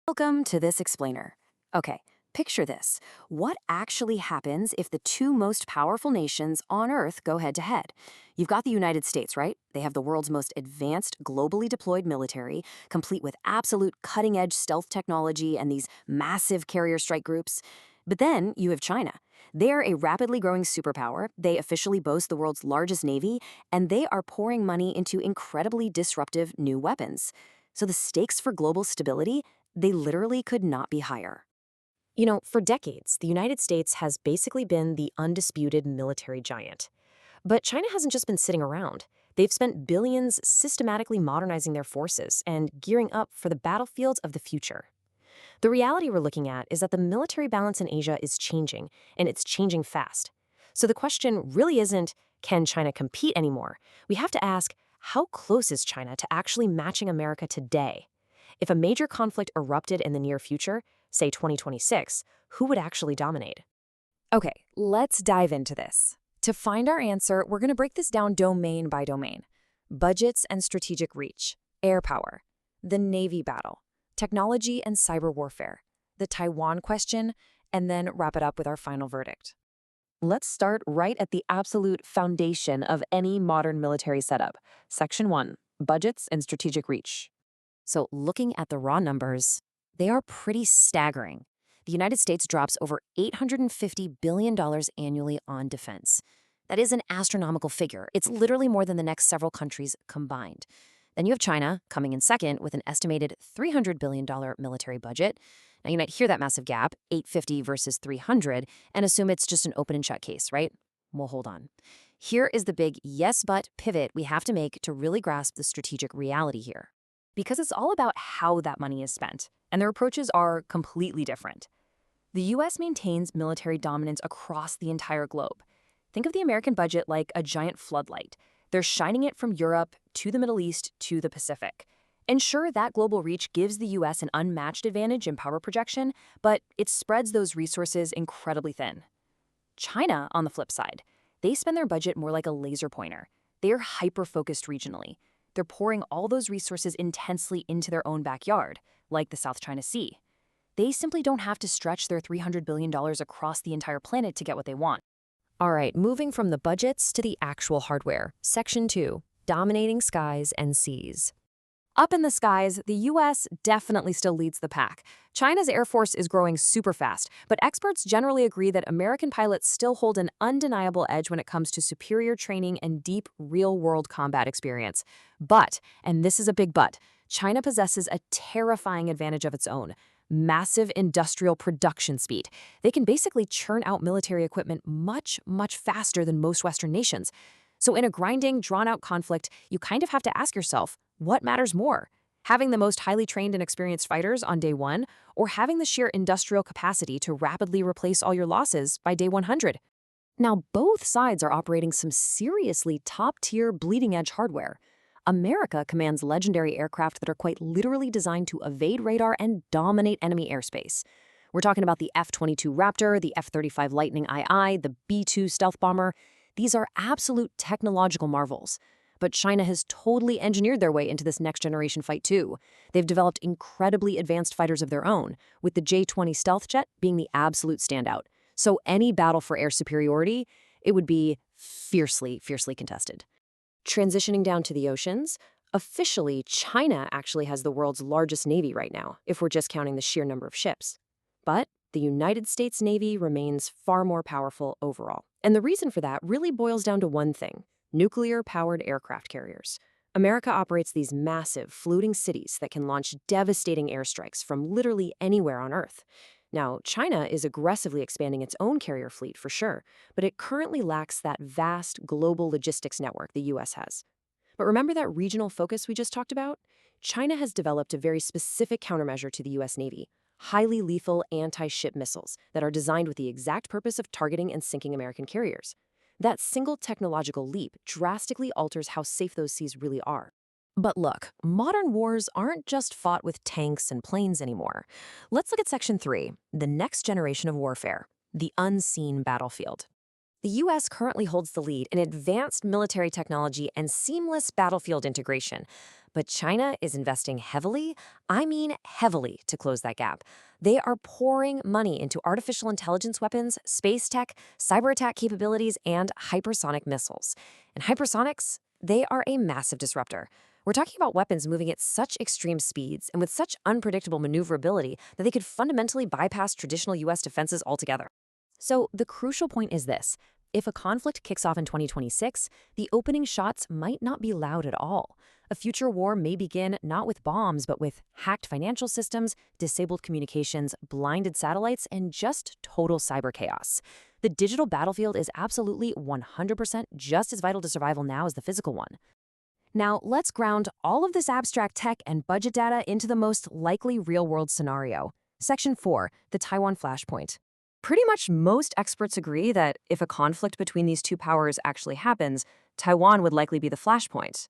Welcome to this explainer. Okay, picture this. What actually happens if the two most powerful nations on Earth go head to head? You've got the United States, right? They have the world's most advanced, globally deployed military, complete with absolute cutting edge stealth technology and these massive carrier strike groups. But then you have China. They're a rapidly growing superpower. They officially boast the world's largest navy, and they are pouring money into incredibly disruptive new weapons. So the stakes for global stability, they literally could not be higher. For decades, the United States has basically been the undisputed military giant. But China hasn't just been sitting around. They've spent billions systematically modernizing their forces and gearing up for the battlefields of the future. The reality we're looking at is that the military balance in Asia is changing, and it's changing fast. So the question really isn't, can China compete anymore? We have to ask, how close is China to actually matching America today? If a major conflict erupted in the near future, say 2026, who would actually dominate? Okay, let's dive into this. To find our answer, we're going to break this down domain by domain. Budgets and strategic reach, air power, the Navy battle, technology and cyber warfare, the Taiwan question, and then wrap it up with our final verdict. Let's start right at the absolute foundation of any modern military setup. Section 1, budgets and strategic reach. So, looking at the raw numbers, they are pretty staggering. The United States drops over $850 billion annually on defense. That is an astronomical figure. It's literally more than the next several countries combined. Then you have China coming in second with an estimated $300 billion military budget. Now, you might hear that massive gap, 850 versus 300, and assume it's just an open and shut case, right? Well, hold on. Here is the big yes but pivot we have to make to really grasp the strategic reality here. Because it's all about how that money is spent, and their approaches are completely different. The US maintains military dominance across the entire globe. Think of the American budget like a giant floodlight. They're shining it from Europe to the Middle East to the Pacific. And sure, that global reach gives the US an unmatched advantage in power projection, but it spreads those resources incredibly thin. China, on the flip side, they spend their budget more like a laser pointer. They're hyper-focused regionally. They're pouring all those resources intensely into their own backyard, like the South China Sea. They simply don't have to stretch their $300 billion across the entire planet to get what they want. All right, moving from the budgets to the actual hardware. Section 2, dominating skies and seas. Up in the skies, the US definitely still leads the pack. China's Air Force is growing super fast, but experts generally agree that American pilots still hold an undeniable edge when it comes to superior training and deep, real-world combat experience. But, and this is a big but, China possesses a terrifying advantage of its own: massive industrial production speed. They can basically churn out military equipment much, much faster than most Western nations. So in a grinding, drawn-out conflict, you kind of have to ask yourself, what matters more? Having the most highly trained and experienced fighters on day 1, or having the sheer industrial capacity to rapidly replace all your losses by day 100? Now, both sides are operating some seriously top-tier, bleeding-edge hardware. America commands legendary aircraft that are quite literally designed to evade radar and dominate enemy airspace. We're talking about the F-22 Raptor, the F-35 Lightning II, the B-2 stealth bomber. These are absolute technological marvels. But China has totally engineered their way into this next-generation fight, too. They've developed incredibly advanced fighters of their own, with the J-20 stealth jet being the absolute standout. So any battle for air superiority, it would be fiercely, fiercely contested. Transitioning down to the oceans, officially, China actually has the world's largest navy right now, if we're just counting the sheer number of ships. But the United States Navy remains far more powerful overall. And the reason for that really boils down to one thing: nuclear-powered aircraft carriers. America operates these massive, floating cities that can launch devastating airstrikes from literally anywhere on Earth. Now, China is aggressively expanding its own carrier fleet for sure, but it currently lacks that vast global logistics network the US has. But remember that regional focus we just talked about? China has developed a very specific countermeasure to the US Navy: highly lethal anti-ship missiles that are designed with the exact purpose of targeting and sinking American carriers. That single technological leap drastically alters how safe those seas really are. But look, modern wars aren't just fought with tanks and planes anymore. Let's look at Section 3, the next generation of warfare, the unseen battlefield. The US currently holds the lead in advanced military technology and seamless battlefield integration. But China is investing heavily, I mean heavily, to close that gap. They are pouring money into artificial intelligence weapons, space tech, cyber attack capabilities, and hypersonic missiles. And hypersonics, they are a massive disruptor. We're talking about weapons moving at such extreme speeds and with such unpredictable maneuverability that they could fundamentally bypass traditional US defenses altogether. So the crucial point is this. If a conflict kicks off in 2026, the opening shots might not be loud at all. A future war may begin not with bombs, but with hacked financial systems, disabled communications, blinded satellites, and just total cyber chaos. The digital battlefield is absolutely 100% just as vital to survival now as the physical one. Now, let's ground all of this abstract tech and budget data into the most likely real-world scenario. Section 4, the Taiwan flashpoint. Pretty much most experts agree that if a conflict between these two powers actually happens, Taiwan would likely be the flashpoint.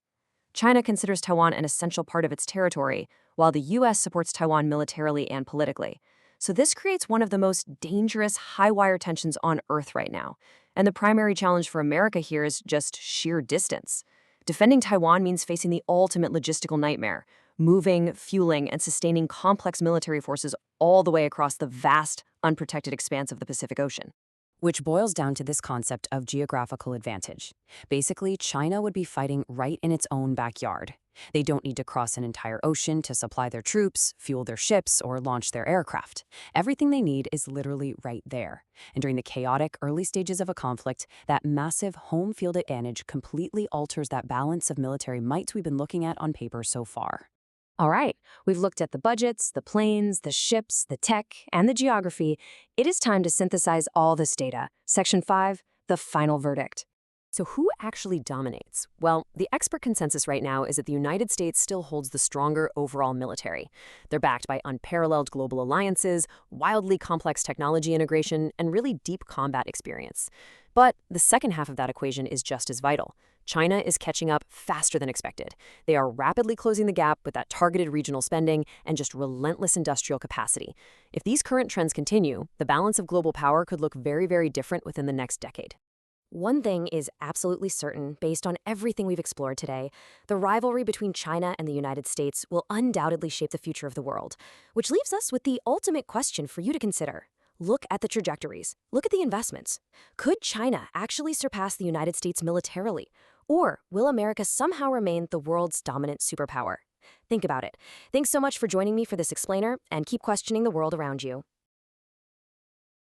China considers Taiwan an essential part of its territory, while the US supports Taiwan militarily and politically. So this creates one of the most dangerous high-wire tensions on Earth right now. And the primary challenge for America here is just sheer distance. Defending Taiwan means facing the ultimate logistical nightmare, moving, fueling, and sustaining complex military forces all the way across the vast, unprotected expanse of the Pacific Ocean. Which boils down to this concept of geographical advantage. Basically, China would be fighting right in its own backyard. They don't need to cross an entire ocean to supply their troops, fuel their ships, or launch their aircraft. Everything they need is literally right there. And during the chaotic early stages of a conflict, that massive home field advantage completely alters that balance of military might we've been looking at on paper so far. All right, we've looked at the budgets, the planes, the ships, the tech, and the geography. It is time to synthesize all this data. Section 5, the final verdict. So who actually dominates? Well, the expert consensus right now is that the United States still holds the stronger overall military. They're backed by unparalleled global alliances, wildly complex technology integration, and really deep combat experience. But the second half of that equation is just as vital. China is catching up faster than expected. They are rapidly closing the gap with that targeted regional spending and just relentless industrial capacity. If these current trends continue, the balance of global power could look very, very different within the next decade. One thing is absolutely certain, based on everything we've explored today: the rivalry between China and the United States will undoubtedly shape the future of the world, which leaves us with the ultimate question for you to consider. Look at the trajectories. Look at the investments. Could China actually surpass the United States militarily? Or will America somehow remain the world's dominant superpower? Think about it. Thanks so much for joining me for this explainer, and keep questioning the world around you.